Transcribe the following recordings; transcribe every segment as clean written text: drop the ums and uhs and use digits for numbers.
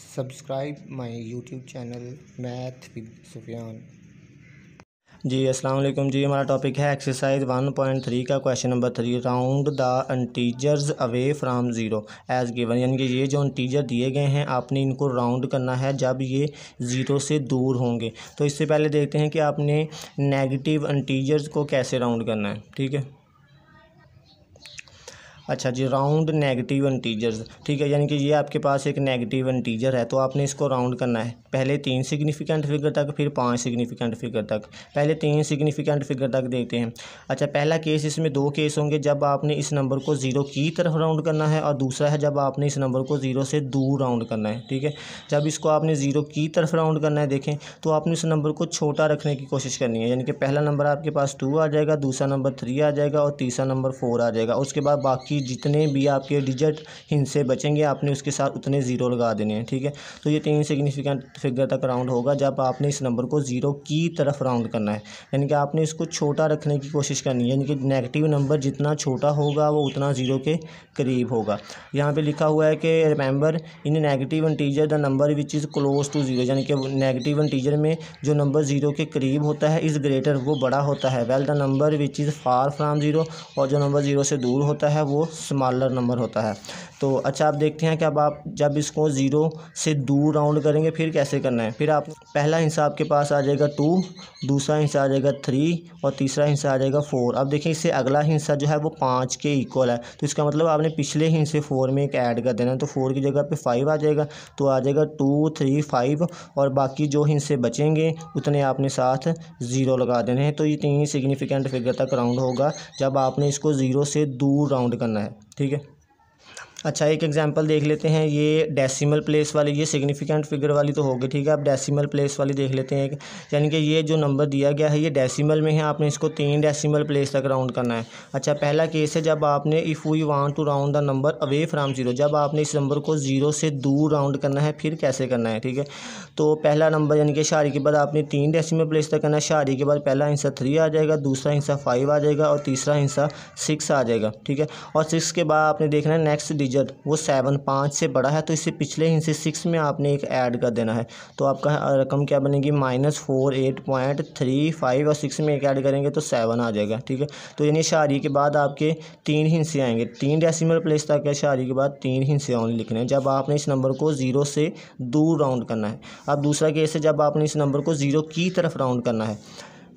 Subscribe my YouTube channel math with Sufiyan. जी अस्सलाम वालेकुम जी। हमारा टॉपिक है एक्सरसाइज 1.3 का question number 3, round the integers away from zero as given. यानी कि ये जो इंटीजर दिए गए हैं आपने इनको राउंड करना है जब ये ज़ीरो से दूर होंगे। तो इससे पहले देखते हैं कि आपने नेगेटिव इंटीजर्स को कैसे राउंड करना है। ठीक है, अच्छा जी, राउंड नेगेटिव इंटीजर्स। ठीक है, यानी कि ये आपके पास एक नेगेटिव इंटीजर है तो आपने इसको राउंड करना है पहले 3 सिग्निफिकेंट फिगर तक, फिर 5 सिग्निफिकेंट फिगर तक। पहले 3 सिग्निफिकेंट फिगर तक देखते हैं। अच्छा, पहला केस, इसमें 2 केस होंगे, जब आपने इस नंबर को ज़ीरो की तरफ राउंड करना है और दूसरा है जब आपने इस नंबर को ज़ीरो से दूर राउंड करना है। ठीक है, जब इसको आपने ज़ीरो की तरफ राउंड करना है देखें तो आपने इस नंबर को छोटा रखने की कोशिश करनी है। यानी कि पहला नंबर आपके पास 2 आ जाएगा, दूसरा नंबर 3 आ जाएगा और तीसरा नंबर 4 आ जाएगा। उसके बाद बाकी जितने भी आपके डिजिट हिस्से बचेंगे आपने उसके साथ उतने ज़ीरो लगा देने हैं। ठीक है, तो ये 3 सिग्निफिकेंट फिगर तक राउंड होगा जब आपने इस नंबर को ज़ीरो की तरफ राउंड करना है। यानी कि आपने इसको छोटा रखने की कोशिश करनी है, यानी कि नेगेटिव नंबर जितना छोटा होगा वो उतना ज़ीरो के करीब होगा। यहाँ पे लिखा हुआ है कि remember in negative integer the number which is close to zero. यानी कि नेगेटिव इंटीजर में जो नंबर ज़ीरो के करीब होता है इज़ ग्रेटर, वो बड़ा होता है। Well the number which is far from zero, और जो नंबर ज़ीरो से दूर होता है वो स्मॉलर नंबर होता है। तो अच्छा, आप देखते हैं कि अब आप जब इसको ज़ीरो से दूर राउंड करेंगे फिर कैसे करना है। फिर आप पहला हिस्सा आपके पास आ जाएगा 2, दूसरा हिस्सा आ जाएगा 3 और तीसरा हिस्सा आ जाएगा 4। अब देखिए इससे अगला हिस्सा जो है वो 5 के इक्वल है, तो इसका मतलब आपने पिछले हिस्से 4 में एक ऐड कर देना है। तो 4 की जगह पे 5 आ जाएगा, तो आ जाएगा 2 3 5 और बाकी जो हिस्से बचेंगे उतने आपने साथ ज़ीरो लगा देने हैं। तो ये 3 सिग्निफिकेंट फिगर तक राउंड होगा जब आपने इसको ज़ीरो से दूर राउंड करना है। ठीक है, अच्छा एक एग्जांपल देख लेते हैं। ये डेसिमल प्लेस वाली, ये सिग्निफिकेंट फिगर वाली तो होगी। ठीक है, अब डेसिमल प्लेस वाली देख लेते हैं। यानी कि ये जो नंबर दिया गया है ये डेसिमल में है, आपने इसको 3 डेसिमल प्लेस तक राउंड करना है। अच्छा, पहला केस है जब आपने if we want to round the number away from zero, जब आपने इस नंबर को ज़ीरो से दूर राउंड करना है फिर कैसे करना है। ठीक है, तो पहला नंबर यानी कि शारी के बाद आपने 3 डेसिमल प्लेस तक करना है। शारी के बाद पहला हिस्सा 3 आ जाएगा, दूसरा हिस्सा 5 आ जाएगा और तीसरा हिस्सा 6 आ जाएगा। ठीक है, और 6 के बाद आपने देखना है नेक्स्ट डिजिट वो 7 5 से बड़ा है, तो इससे पिछले हिस्से 6 में आपने एक ऐड कर देना है। तो आपका रकम क्या बनेगी, -48.35 और 6 में एक ऐड करेंगे तो 7 आ जाएगा। ठीक है, तो यानी शारी के बाद आपके 3 हिस्से आएंगे, 3 डेसिमल प्लेस तक है, शारी के बाद 3 हिस्से ओनली लिखने हैं जब आपने इस नंबर को ज़ीरो से दूर राउंड करना है। अब दूसरा केस है जब आपने इस नंबर को ज़ीरो की तरफ राउंड करना है।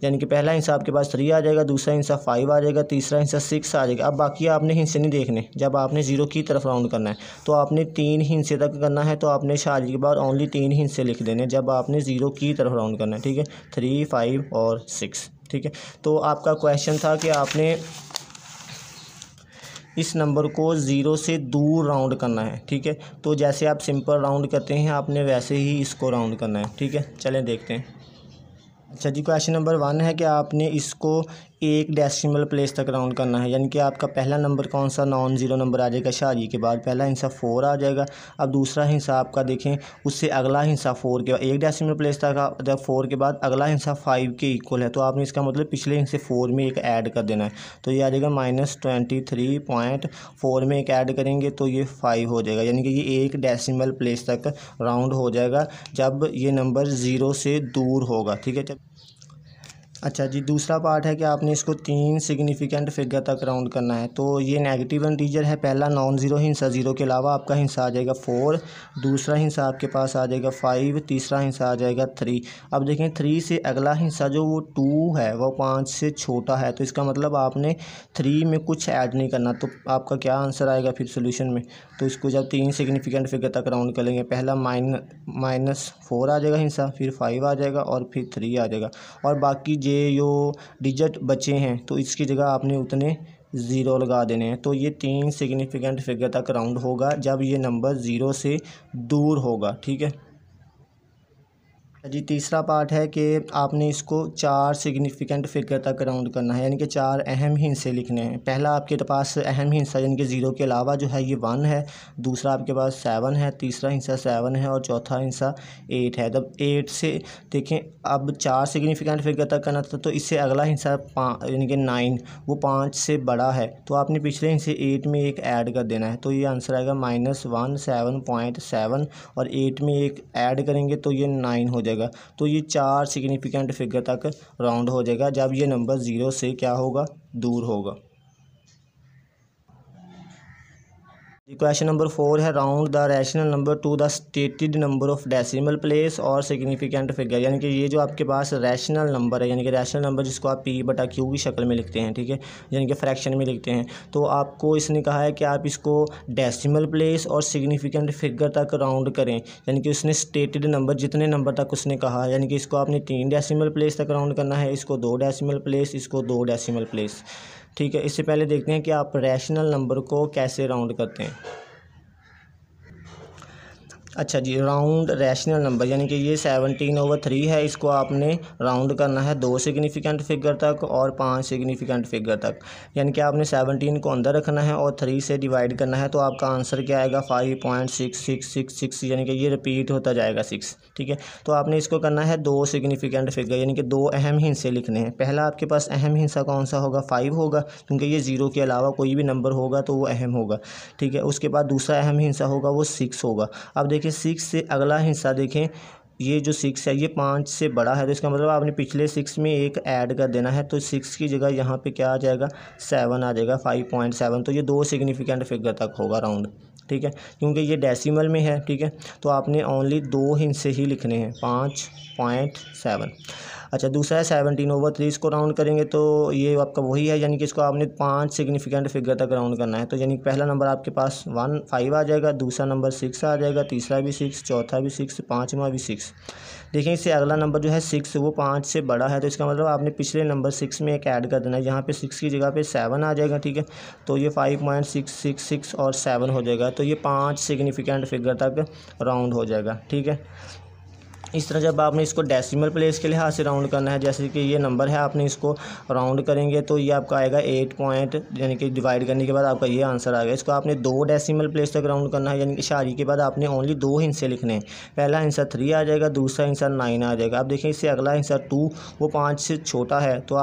यानी कि पहला हिस्सा आपके पास 3 आ जाएगा, दूसरा हिस्सा 5 आ जाएगा, तीसरा हिस्सा 6 आ जाएगा। अब बाकी आपने हिस्से नहीं देखने, जब आपने ज़ीरो की तरफ राउंड करना है तो आपने 3 हिस्से तक करना है, तो आपने शादी के बाद ओनली 3 हिस्से लिख देने जब आपने ज़ीरो की तरफ राउंड करना है। ठीक है, 3 5 और 6। ठीक है, तो आपका क्वेश्चन था कि आपने इस नंबर को ज़ीरो से दूर राउंड करना है। ठीक है, तो जैसे आप सिंपल राउंड करते हैं आपने वैसे ही इसको राउंड करना है। ठीक है, चलें देखते हैं। अच्छा जी, क्वेश्चन नंबर 1 है कि आपने इसको 1 डेसिमल प्लेस तक राउंड करना है। यानी कि आपका पहला नंबर कौन सा नॉन ज़ीरो नंबर आ जाएगा, शारी के बाद पहला हिस्सा 4 आ जाएगा। अब दूसरा हिस्सा आपका देखें उससे अगला हिस्सा 4 के बाद 1 डेसिमल प्लेस तक, जब 4 के बाद अगला हिस्सा 5 के इक्वल है, तो आपने इसका मतलब पिछले हिस्से 4 में एक ऐड कर देना है। तो ये आ जाएगा -23.4 में एक ऐड करेंगे तो ये 5 हो जाएगा। यानी कि ये 1 डेसिमल प्लेस तक राउंड हो जाएगा जब ये नंबर ज़ीरो से दूर होगा। ठीक है, अच्छा जी, दूसरा पार्ट है कि आपने इसको 3 सिग्निफिकेंट फिगर तक राउंड करना है। तो ये नेगेटिव इंटीजर है, पहला नॉन ज़ीरो हिस्सा, ज़ीरो के अलावा आपका हिस्सा आ जाएगा 4, दूसरा हिस्सा आपके पास आ जाएगा 5, तीसरा हिस्सा आ जाएगा 3। अब देखें 3 से अगला हिस्सा जो वो 2 है वो 5 से छोटा है, तो इसका मतलब आपने 3 में कुछ ऐड नहीं करना। तो आपका क्या आंसर आएगा फिर सोल्यूशन में। तो इसको जब 3 सिग्निफिकेंट फिगर तक राउंड करेंगे, पहला -4 आ जाएगा हिस्सा, फिर 5 आ जाएगा और फिर 3 आ जाएगा, और बाकी जो डिजिट बचे हैं तो इसकी जगह आपने उतने ज़ीरो लगा देने हैं। तो ये 3 सिग्निफिकेंट फिगर तक राउंड होगा जब ये नंबर ज़ीरो से दूर होगा। ठीक है, जी तीसरा पार्ट है कि आपने इसको 4 सिग्निफिकेंट फिगर तक राउंड करना है, यानी कि 4 अहम हिस्से लिखने हैं। पहला आपके पास अहम हिस्सा यानी कि 0 के अलावा जो है ये 1 है, दूसरा आपके पास 7 है, तीसरा हिस्सा 7 है और चौथा हिस्सा 8 है। जब 8 से देखें अब 4 सिग्निफिकेंट फिगर तक करना था, तो इससे अगला हिस्सा यानी कि 9 वो 5 से बड़ा है, तो आपने पिछले हिस्से 8 में एक ऐड कर देना है। तो ये आंसर आएगा -107.7 और 8 में एक ऐड करेंगे तो ये 9 हो जाएगा। तो ये 4 सिग्निफिकेंट फिगर तक राउंड हो जाएगा जब ये नंबर 0 से क्या होगा, दूर होगा। क्वेश्चन नंबर 4 है round the rational number two the stated number of decimal place और सिग्निफिकेंट फिगर, यानी कि ये जो आपके पास रैशनल नंबर है, यानी कि रैशनल नंबर जिसको आप P/Q की शक्ल में लिखते हैं, ठीक है, यानी कि फ्रैक्शन में लिखते हैं, तो आपको इसने कहा है कि आप इसको डेसिमल प्लेस और सिग्निफिकेंट फिगर तक राउंड करें। यानी कि उसने स्टेटेड नंबर जितने नंबर तक उसने कहा, यानी कि इसको आपने 3 डेसिमल प्लेस तक राउंड करना है, इसको 2 डेसिमल प्लेस, इसको 2 डेसिमल प्लेस, ठीक है। इससे पहले देखते हैं कि आप रैशनल नंबर को कैसे राउंड करते हैं। अच्छा जी, राउंड रैशनल नंबर यानी कि ये 17/3 है, इसको आपने राउंड करना है 2 सिग्निफिकेंट फिगर तक और 5 सिग्निफिकेंट फिगर तक, यानी कि आपने 17 को अंदर रखना है और 3 से डिवाइड करना है, तो आपका आंसर क्या आएगा 5.6666, यानी कि ये रिपीट होता जाएगा 6, ठीक है। तो आपने इसको करना है 2 सिग्निफिकेंट फिगर, यानी कि 2 अहम हिस्से लिखने हैं। पहला आपके पास अहम हिस्सा कौन सा होगा, 5 होगा, क्योंकि ये 0 के अलावा कोई भी नंबर होगा तो वो अहम होगा, ठीक है। उसके बाद दूसरा अहम हिस्सा होगा वो 6 होगा। अब देखिए 6 से अगला हिस्सा देखें, ये जो 6 है ये 5 से बड़ा है, तो इसका मतलब आपने पिछले 6 में एक ऐड कर देना है, तो 6 की जगह यहाँ पे क्या आ जाएगा 7 आ जाएगा, 5.7। तो ये 2 सिग्निफिकेंट फिगर तक होगा राउंड, ठीक है, क्योंकि ये डेसिमल में है, ठीक है। तो आपने ओनली 2 हिस्से ही लिखने हैं, 5.7। अच्छा, दूसरा है 17/3, इसको राउंड करेंगे तो ये आपका वही है, यानी कि इसको आपने 5 सिग्निफिकेंट फिगर तक राउंड करना है। तो यानी पहला नंबर आपके पास 5 आ जाएगा, दूसरा नंबर 6 आ जाएगा, तीसरा भी 6, चौथा भी 6, पाँचवा भी 6। देखिए इससे अगला नंबर जो है 6 वो 5 से बड़ा है, तो इसका मतलब आपने पिछले नंबर 6 में एक ऐड कर देना है, यहाँ पे 6 की जगह पे 7 आ जाएगा, ठीक है। तो ये 5.666 और 7 हो जाएगा, तो ये 5 सिग्निफिकेंट फिगर तक राउंड हो जाएगा, ठीक है। इस तरह जब आपने इसको डेसिमल प्लेस के लिहाज से राउंड करना है, जैसे कि ये नंबर है, आपने इसको राउंड करेंगे तो ये आपका आएगा 8 पॉइंट, यानी कि डिवाइड करने के बाद आपका ये आंसर आएगा। इसको आपने 2 डेसिमल प्लेस तक राउंड करना है, यानी कि शारी के बाद आपने ओनली 2 हिस्से लिखने हैं। पहला हिस्सा 3 आ जाएगा, दूसरा हिस्सा 9 आ जाएगा। अब देखिए इससे अगला हिस्सा 2 वो 5 से छोटा है, तो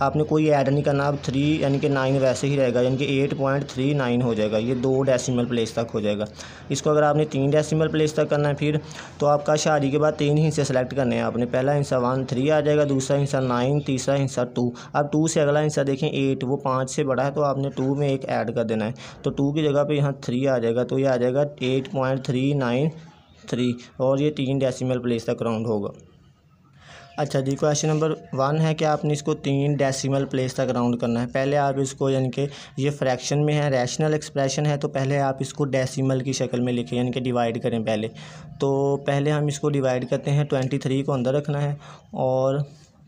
आपने कोई ऐड नहीं करना। अब 3 यानी कि 9 वैसे ही रहेगा, यानी कि 8.39 हो जाएगा, ये 2 डेसिमल प्लेस तक हो जाएगा। इसको अगर आपने 3 डेसिमल प्लेस तक करना है फिर, तो आपका शारी के बाद 3 हिस्से सेलेक्ट करने हैं आपने। पहला हिस्सा 1 3 आ जाएगा, दूसरा हिस्सा 9, तीसरा हिस्सा 2। अब 2 से अगला हिस्सा देखें 8, वो 5 से बड़ा है, तो आपने 2 में एक ऐड कर देना है, तो 2 की जगह पे यहाँ 3 आ जाएगा, तो ये आ जाएगा 8.393 और ये 3 डेसिमल प्लेस तक राउंड होगा। अच्छा जी, क्वेश्चन नंबर 1 है कि आपने इसको 3 डेसिमल प्लेस तक राउंड करना है। पहले आप इसको, यानी कि ये फ्रैक्शन में है, रैशनल एक्सप्रेशन है, तो पहले आप इसको डेसिमल की शक्ल में लिखें, यानी कि डिवाइड करें पहले। तो पहले हम इसको डिवाइड करते हैं, 23 को अंदर रखना है और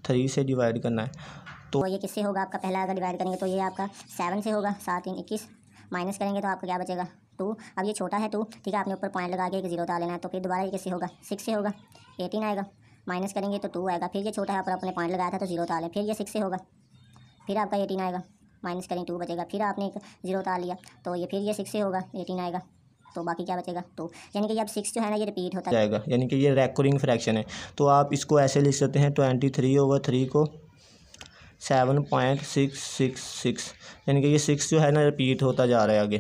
3 से डिवाइड करना है। तो ये किससे होगा आपका, पहला अगर डिवाइड करेंगे तो ये आपका 7 से होगा, 7 3 21, माइनस करेंगे तो आपको क्या बचेगा 2। अब ये छोटा है 2, ठीक है, आपने ऊपर पॉइंट लगा के एक 0 डाल लेना है, तो फिर दोबारा ये किससे होगा 6 से होगा, 18 आएगा, माइनस करेंगे तो 2 आएगा, फिर ये छोटा है, पर अपने पॉइंट लगाया था तो 0 डालें, फिर ये 6 से होगा, फिर आपका 18 आएगा, माइनस करेंगे 2 बचेगा, फिर आपने एक 0 डाल लिया तो ये फिर ये 6 से होगा, 18 आएगा, तो बाकी क्या बचेगा 2। यानी कि अब 6 जो है ना ये रिपीट होता जाएगा, यानी कि ये रेकरिंग फ्रैक्शन है। तो आप इसको ऐसे लिख सकते हैं 23/3 को 7.666, यानी कि ये 6 जो है ना रिपीट होता जा रहा है आगे।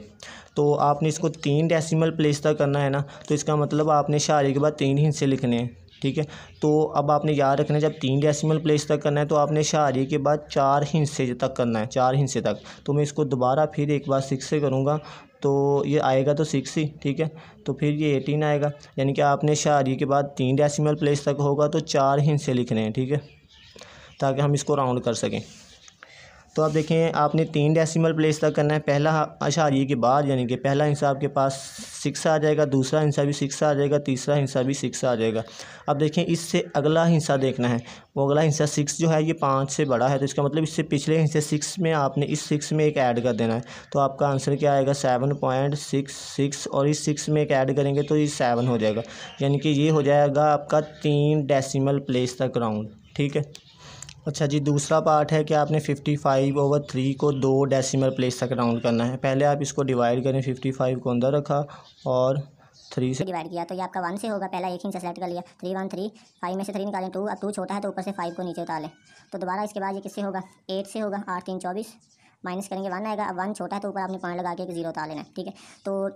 तो आपने इसको 3 डेसिमल प्लेस तक करना है ना, तो इसका मतलब आपने शारी के बाद 3 हिस्से लिखने हैं, ठीक है। तो अब आपने याद रखना है, जब 3 डेसिमल प्लेस तक करना है तो आपने शारी के बाद 4 हिस्से तक करना है, 4 हिस्से तक। तो मैं इसको दोबारा फिर एक बार 6 से करूँगा तो ये आएगा तो 6 ही, ठीक है। तो फिर ये 18 आएगा, यानी कि आपने शारी के बाद 3 डेसिमल प्लेस तक होगा तो 4 हिस्से लिखने हैं, ठीक है, ताकि हम इसको राउंड कर सकें। तो आप देखें आपने 3 डेसिमल प्लेस तक करना है। पहला अशारिये के बाद यानी कि पहला हिस्सा आपके पास 6 आ जाएगा, दूसरा हिस्सा भी 6 आ जाएगा, तीसरा हिस्सा भी 6 आ जाएगा। अब देखें इससे अगला हिस्सा देखना है, वो अगला हिस्सा 6 जो है ये 5 से बड़ा है, तो इसका मतलब इससे पिछले हिस्से 6 में आपने इस 6 में एक ऐड कर देना है। तो आपका आंसर क्या आएगा 7.66 और इस 6 में एक ऐड करेंगे तो ये 7 हो जाएगा, यानी कि ये हो जाएगा आपका 3 डेसिमल प्लेस तक राउंड। ठीक है। अच्छा जी, दूसरा पार्ट है कि आपने 55/3 को 2 डेसिमल प्लेस तक राउंड करना है। पहले आप इसको डिवाइड करें, 55 को अंदर रखा और 3 से डिवाइड किया तो ये आपका 1 से होगा। पहला एक ही सेलेक्ट कर लिया, 3 1 3, 5 में से 3 निकालें 2, अब 2 छोटा है तो ऊपर से 5 को नीचे उतार लें। तो दोबारा इसके बाद ये किससे होगा 8 से होगा, 8 3 24, माइनस करेंगे 1 आएगा। अब 1 छोटा है तो ऊपर आपने पॉइंट लगा के एक 0 उतार लेना है। ठीक है। तो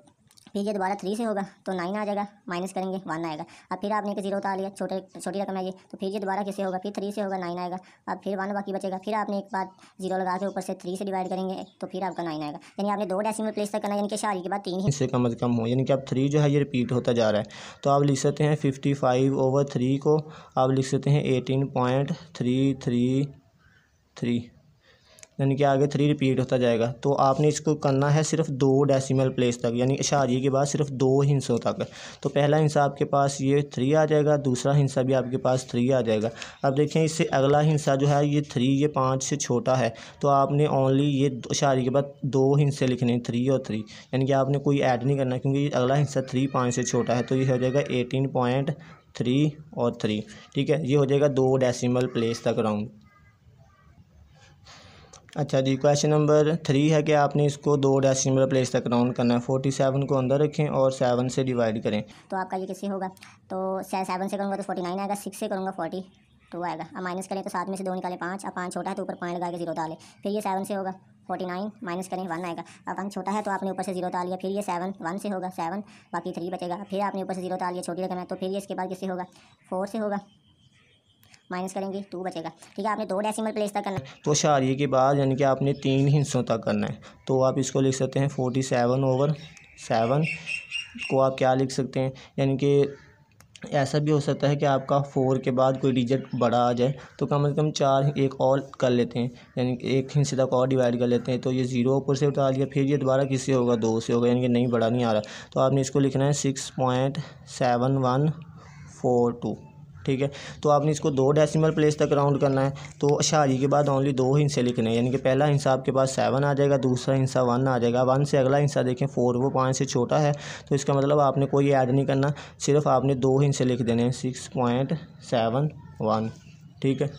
फिर ये दोबारा 3 से होगा तो 9 आ जाएगा, माइनस करेंगे 1 आएगा। अब फिर आपने एक 0 उतार लिया, छोटी रकम है ये, तो फिर ये दोबारा किससे होगा, फिर 3 से होगा, 9 आएगा। अब फिर 1 बाकी बचेगा, फिर आपने एक बार 0 लगा के ऊपर से 3 से डिवाइड करेंगे तो फिर आपका 9 आएगा। यानी आपने 2 डेसिमल प्लेस तक करना है, यानी कि शारी के बाद 3 ही इससे कम से कम हो, यानी कि अब 3 जो है ये रिपीट होता जा रहा है। तो आप लिख सकते हैं 55/3 को आप लिख सकते हैं 18.333, यानी कि आगे 3 रिपीट होता जाएगा। तो आपने इसको करना है सिर्फ 2 डेसिमल प्लेस तक, यानी इशारिये के बाद सिर्फ 2 हिस्सों तक। तो पहला हिस्सा आपके पास ये 3 आ जाएगा, दूसरा हिस्सा भी आपके पास 3 आ जाएगा। अब देखें इससे अगला हिस्सा जो है ये 3, ये 5 से छोटा है, तो आपने ओनली ये इशारिये के बाद 2 हिस्से लिखने हैं, 3 और 3, यानी कि आपने कोई ऐड नहीं करना क्योंकि अगला हिस्सा 3 5 से छोटा है। तो ये हो जाएगा 18.3 और 3। ठीक है, ये हो जाएगा 2 डेसिमल प्लेस तक राउंड। अच्छा जी, क्वेश्चन नंबर 3 है कि आपने इसको 2 डेसिमल प्लेस तक राउंड करना है। 47 को अंदर रखें और 7 से डिवाइड करें। तो आपका ये किससे होगा, तो 7 से करूँगा तो 49 आएगा, 6 से करूँगा 42 आएगा। अब माइनस करें तो 7 में से 2 निकालें 5, अब 5 छोटा है तो ऊपर पॉइंट लगा के 0 डालें। फिर ये 7 से होगा 49, माइनस करें 1 आएगा। अब 1 छोटा है तो आपने ऊपर से 0 डाल लिया, फिर ये 7 1 से होगा 7, बाकी 3 बचेगा। फिर आपने ऊपर से 0 डाल लिया, छोटी रकम है, तो फिर ये इसके बाद किससे होगा 4 से होगा, माइनस करेंगे 2 बचेगा। ठीक है, आपने 2 डेसिमल प्लेस तक करना है। तो इशारिये के बाद यानी कि आपने 3 हिस्सों तक करना है। तो आप इसको लिख सकते हैं 47/7 को आप क्या लिख सकते हैं, यानी कि ऐसा भी हो सकता है कि आपका 4 के बाद कोई डिजिट बड़ा आ जाए, तो कम से कम 4 एक और कर लेते हैं, यानी कि एक हिस्से तक और डिवाइड कर लेते हैं। तो ये 0 ऊपर से उतार लिया, फिर ये दोबारा किससे होगा 2 से होगा, यानी कि नहीं बड़ा नहीं आ रहा। तो आपने इसको लिखना है 6.7142। ठीक है। तो आपने इसको 2 डेसिमल प्लेस तक राउंड करना है। तो इशारिये के बाद ओनली 2 हिस्से लिखने हैं, यानी कि पहला हिस्सा आपके पास 7 आ जाएगा, दूसरा हिस्सा 1 आ जाएगा। 1 से अगला हिस्सा देखें 4, वो 5 से छोटा है, तो इसका मतलब आपने कोई ऐड नहीं करना, सिर्फ आपने 2 हिस्से लिख देने हैं, 6.71। ठीक है।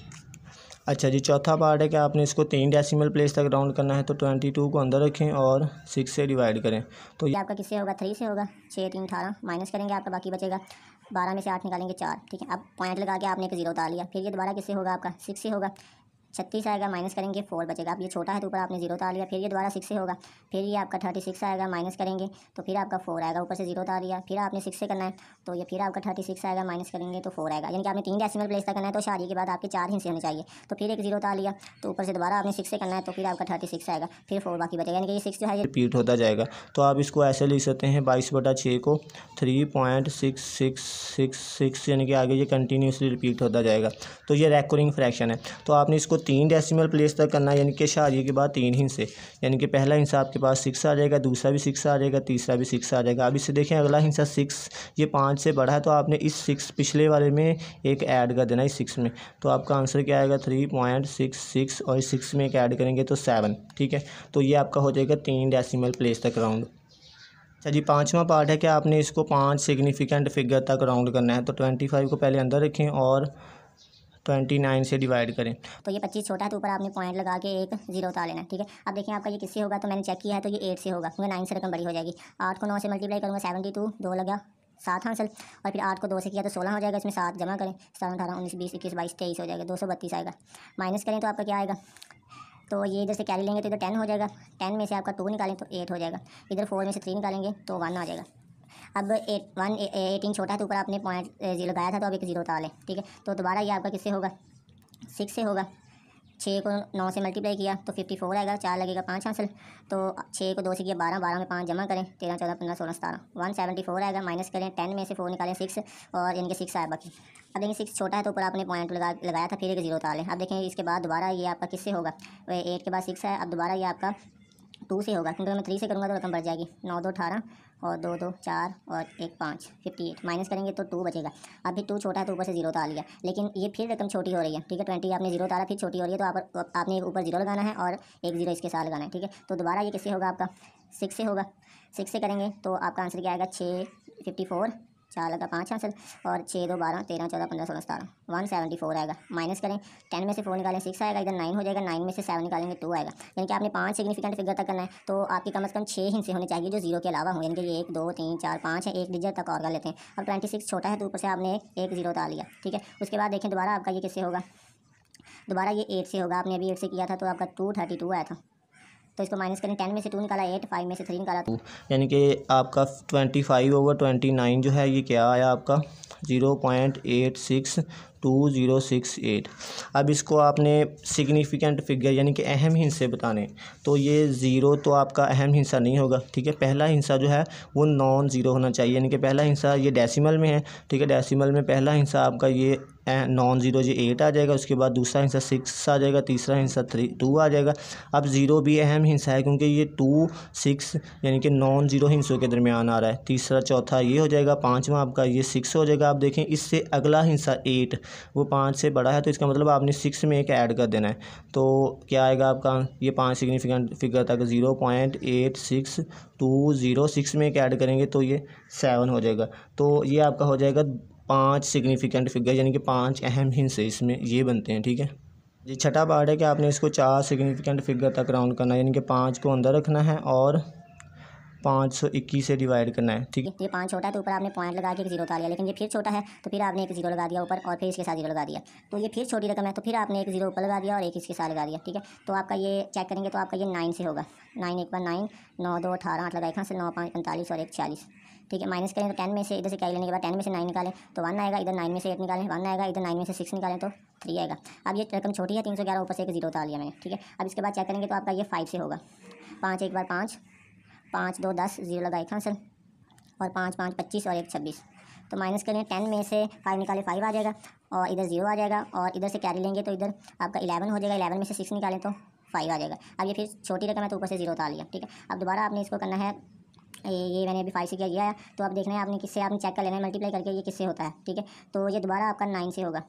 अच्छा जी, चौथा पार्ट है कि आपने इसको 3 डेसिमल प्लेस तक राउंड करना है। तो 22 को अंदर रखें और 6 से डिवाइड करें। तो ये आपका किससे होगा 3 से होगा, 6 3 18, माइनस करेंगे आपका बाकी बचेगा 12 में से 8 निकालेंगे 4। ठीक है। अब पॉइंट लगा के आपने एक 0 उतार लिया, फिर ये दोबारा किससे होगा आपका 6 से होगा, 36 आएगा, माइनस करेंगे 4 बचेगा। अब ये छोटा है तो ऊपर आपने 0 उतार लिया, फिर ये दोबारा 6 से होगा, फिर ये आपका 36 आएगा, माइनस करेंगे तो फिर आपका 4 आएगा, ऊपर से 0 उतार लिया, फिर आपने 6 से करना है तो ये फिर आपका 36 आएगा, माइनस करेंगे तो 4 आएगा। यानी कि आपने 3 डेसिमल प्लेस तक करना है, तो शादी के बाद आपके 4 हिस्से होने चाहिए। तो फिर एक 0 उतार लिया तो ऊपर से दोबारा आपने 6 से करना है तो फिर आपका 36 आएगा, फिर 4 बाकी बचेगा, यानी कि ये 6 जो है ये रिपीट होता जाएगा। तो आप इसको ऐसे लिख सकते हैं 22/6 को 3.6666, यानी कि आगे ये कंटिन्यूसली रिपीट होता जाएगा। तो ये रेकरिंग फ्रैक्शन है। तो आपने इसको 3 डेसिमल प्लेस तक करना है, यानी कि इशारिये के बाद 3 हिस्से, यानी कि पहला हिस्सा आपके पास 6 आ जाएगा, दूसरा भी 6 आ जाएगा, तीसरा भी 6 आ जाएगा। अब इससे देखें अगला हिस्सा 6, ये 5 से बड़ा है, तो आपने इस 6 पिछले वाले में एक ऐड कर देना इस 6 में। तो आपका आंसर क्या आएगा 3.66 और इस 6 में एक ऐड करेंगे तो 7। ठीक है। तो ये आपका हो जाएगा 3 डेसिमल प्लेस तक राउंड। अच्छा जी, पाँचवा पार्ट है कि आपने इसको 5 सिग्निफिकेंट फिगर तक राउंड करना है। तो 25 को पहले अंदर रखें और 29 से डिवाइड करें। तो ये 25 छोटा है तो ऊपर आपने पॉइंट लगा के एक 0 उतार लेना है। ठीक है। अब देखिए आपका ये किससे होगा, तो मैंने चेक किया है तो ये 8 से होगा, क्योंकि 9 से रकम बड़ी हो जाएगी। 8 को 9 से मल्टीप्लाई करूँगा 72, 2 लगा 7 हासिल, और फिर 8 को 2 से किया तो 16 हो जाएगा। इसमें 7 जमा करें, 17 18 19 20 21 22 23 हो जाएगा, 232 आएगा। माइनस करें तो आपका क्या आएगा, तो ये इधर से कैरी लेंगे तो इधर 10 हो जाएगा, 10 में से आपका 2 निकालें तो 8 हो जाएगा, इधर 4 में से 3 निकालेंगे तो 1 आ जाएगा। अब 18 छोटा है तो ऊपर आपने पॉइंट 0 लगाया था तो अब एक 0 उतार लें। ठीक है। तो दोबारा ये आपका किससे होगा 6 से होगा, 6 को 9 से मल्टीप्लाई किया तो 54 आएगा, 4 लगेगा 5 हासिल। तो 6 को 2 से किया 12, 12 में 5 जमा करें, 13, 14, 15, 16, 17, 174 आएगा। माइनस करें, 10 में से 4 निकालें 6 और इनके 6 आया बाकी। अब देखिए 6 छोटा है तो ऊपर आपने पॉइंट लगाया था, फिर एक 0 डालें। अब देखें इसके बाद दोबारा ये आपका किससे होगा, 8 के बाद 6 है, अब दोबारा ये आपका 2 से होगा, क्योंकि मैं 3 से करूँगा तो रकम बढ़ जाएगी। 9 2 18 और 2 2 4 और 1 5, 58। माइनस करेंगे तो 2 बचेगा। अभी 2 छोटा है तो ऊपर से 0 डाल लिया, लेकिन ये फिर रकम छोटी हो रही है, ठीक है। 20 आपने 0 डाला, फिर छोटी हो रही है, तो आपने एक ऊपर 0 लगाना है और एक 0 इसके साथ लगाना है, ठीक है। तो दोबारा ये किससे होगा, आपका 6 से होगा। 6 से करेंगे तो आपका आंसर क्या आएगा, 6 54, 4 लगा 5 हासिल और 6 2 12, 13 14 15 16 17, 174 आएगा। माइनस करें, 10 में से 4 निकालें 6 आएगा, इधर 9 हो जाएगा, 9 में से 7 निकालेंगे 2 आएगा। यानी कि आपने 5 सिग्निफिकेंट फिगर तक करना है, तो आपके कम से कम 6 हिस्से होने चाहिए जो 0 के अलावा हो, यानी कि ये 1 2 3 4 5 है, एक डिजिट तक और कर लेते हैं। अब 26 छोटा है तो ऊपर से आपने एक 0 डाल लिया, ठीक है। उसके बाद देखें दोबारा आपका ये किससे होगा, दोबारा ये 8 से होगा। आपने अभी 8 से किया था तो आपका 232 आया था, तो इसको माइनस करें, 10 में से 2 निकाला 8, 5 में से 3 निकाला 2, यानी कि आपका 25/29 जो है ये क्या आया आपका 0.862068। अब इसको आपने सिग्निफिकेंट फिगर यानी कि अहम हिस्से बताने, तो ये 0 तो आपका अहम हिस्सा नहीं होगा, ठीक है। पहला हिस्सा जो है वो नॉन ज़ीरो होना चाहिए, यानी कि पहला हिस्सा ये डेसिमल में है, ठीक है। डेसिमल में पहला हिस्सा आपका ये नॉन ज़ीरो ये 8 आ जाएगा, उसके बाद दूसरा हिस्सा 6 आ जाएगा, तीसरा हिस्सा 2 आ जाएगा। अब 0 भी अहम हिस्सा है क्योंकि ये 2 6 यानी कि नॉन ज़ीरो हिस्सों के दरमियान आ रहा है। तीसरा चौथा ये हो जाएगा, पाँचवा आपका ये 6 हो जाएगा। आप देखें इससे अगला हिस्सा 8 वो 5 से बड़ा है, तो इसका मतलब आपने 6 में एक ऐड कर देना है। तो क्या आएगा आपका, ये 5 सिग्निफिकेंट फिगर तक 0.8620, में एक ऐड करेंगे तो ये 7 हो जाएगा। तो ये आपका हो जाएगा 5 सिग्निफिकेंट फिगर, यानी कि 5 अहम हिस्से इसमें ये बनते हैं, ठीक है जी। छठा पार्ट है कि आपने इसको 4 सिग्निफिकेंट फिगर तक राउंड करना है, यानी कि 5 को अंदर रखना है और 521 से डिवाइड करना है, ठीक है। ये 5 छोटा है तो ऊपर आपने पॉइंट लगा के एक 0 डाल लिया, लेकिन ये फिर छोटा है तो फिर आपने एक 0 लगा दिया ऊपर और फिर इसके साथ 0 लगा दिया। तो ये फिर छोटी रकम है तो फिर आपने एक 0 ऊपर लगा दिया और एक इसके साथ लगा दिया, ठीक है। तो आपका ये चेक करेंगे तो आपका ये 9 से होगा। 9 एक बार 9, 9 2 18, 8 लगा 1 से 9 5 45 और 1 40, ठीक है। माइनस करें तो 10 में से इधर से क्या लेने के बाद 10 में से 9 निकालें तो 1 आएगा, इधर 9 में से 8 निकालें 1 आएगा, इधर 9 में से 6 निकालें तो 3 आएगा। अब ये रकम छोटी है 311, ऊपर से एक 0 डाल लिया मैंने, ठीक है। अब इसके बाद चेक करेंगे तो आपका ये 5 से होगा। 5 एक बार 5, 5 2 10, 0 लगा 1 हासिल और 5 5 25 और 1 26। तो माइनस करें, 10 में से 5 निकाले 5 आ जाएगा और इधर 0 आ जाएगा और इधर से कैरी लेंगे तो इधर आपका 11 हो जाएगा। 11 में से 6 निकालें तो 5 आ जाएगा। अब ये फिर छोटी रकम है तो ऊपर से 0 डाल लिया, ठीक है। अब दोबारा आपने इसको करना है, ये मैंने अभी 5 से किया गया है, तो अब देखना है आपने किससे आपने चेक कर लेना है मल्टीप्लाई करके ये किससे होता है, ठीक है। तो ये दोबारा आपका 9 से होगा,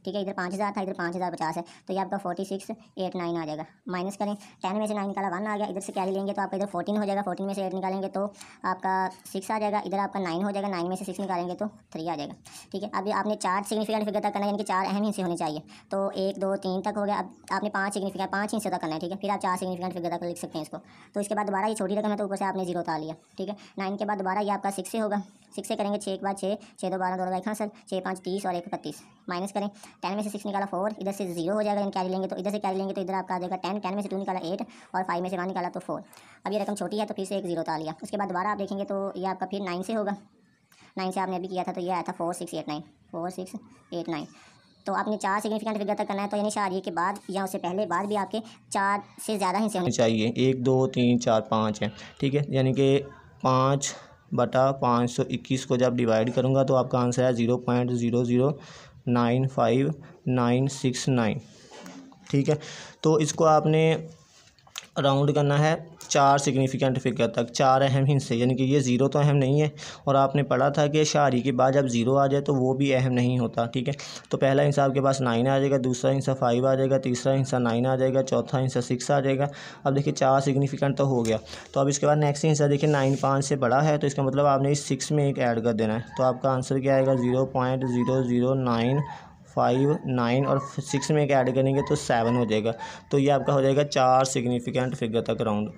ठीक है। इधर 5000 था, इधर 5050 है, तो ये आपका 4689 आ जाएगा। माइनस करें, 10 में से 9 निकाला 1 आ गया, इधर से कैरी लेंगे तो आपका इधर 14 हो जाएगा। 14 में से 8 निकालेंगे तो आपका 6 आ जाएगा, इधर आपका 9 हो जाएगा। 9 में से 6 निकालेंगे तो 3 आ जाएगा, ठीक है। अब आपने 4 सिग्निफिकेंट फिगर तक करना है, यानी कि 4 अहम हिस्से होने चाहिए। तो 1 2 3 तक हो गया। अब आपने 5 सिग्निफिकेंट 5 हिस्से तक करना है, ठीक है। फिर आप 4 सिग्निफिकेंट फिगर तक लिख सकते हैं इसको। तो इसके बाद दोबारा ये छोटी रकम है तो ऊपर से आपने 0 डाल लिया, ठीक है। 9 के बाद दोबारा ये आपका 6 से होगा। 6 से करेंगे, 6 के बाद 6, 6 2 12, 2 लगा 1 हासिल, 6 5 30 और 1 31। माइनस करें, 10 में से 6 निकाला 4, इधर से 0 हो जाएगा, कैरी लेंगे तो इधर से कैरी लेंगे तो इधर आपका आ जाएगा 10, 10 में से 2 निकाला 8 और 5 में से 1 निकाला तो 4। अब ये रकम छोटी है तो फिर से एक 0 डाल लिया। उसके बाद दोबारा आप देखेंगे तो ये आपका फिर 9 से होगा। 9 से आपने अभी किया था तो ये आया था 4689, 4689। तो आपने 4 सिग्निफिकेंट फिगर तक करना है, तो यानी शादी के बाद या उससे पहले बाद भी आपके 4 से ज़्यादा हिस्से होने चाहिए। 1 2 3 4 5 है, ठीक है। यानी कि 5/521 को जब डिवाइड करूँगा तो आपका आंसर है 0.0095969, ठीक है। तो इसको आपने राउंड करना है 4 सिग्निफिकेंट फिगर तक, 4 अहम हिस्से, यानी कि ये 0 तो अहम नहीं है। और आपने पढ़ा था कि शारी के बाद जब 0 आ जाए तो वो भी अहम नहीं होता, ठीक है। तो पहला हिस्सा आपके पास 9 आ जाएगा, दूसरा हिस्सा 5 आ जाएगा, तीसरा हिस्सा 9 आ जाएगा, चौथा हिस्सा 6 आ जाएगा। अब देखिए 4 सिग्निफिकेंट तो हो गया। तो अब इसके बाद नेक्स्ट हिस्सा देखिए 9 5 से बड़ा है, तो इसका मतलब आपने इस 6 में एक ऐड कर देना है। तो आपका आंसर क्या आएगा 0.00959 और 6 में एक ऐड करेंगे तो 7 हो जाएगा। तो ये आपका हो जाएगा 4 सिग्निफिकेंट फिगर तक राउंड।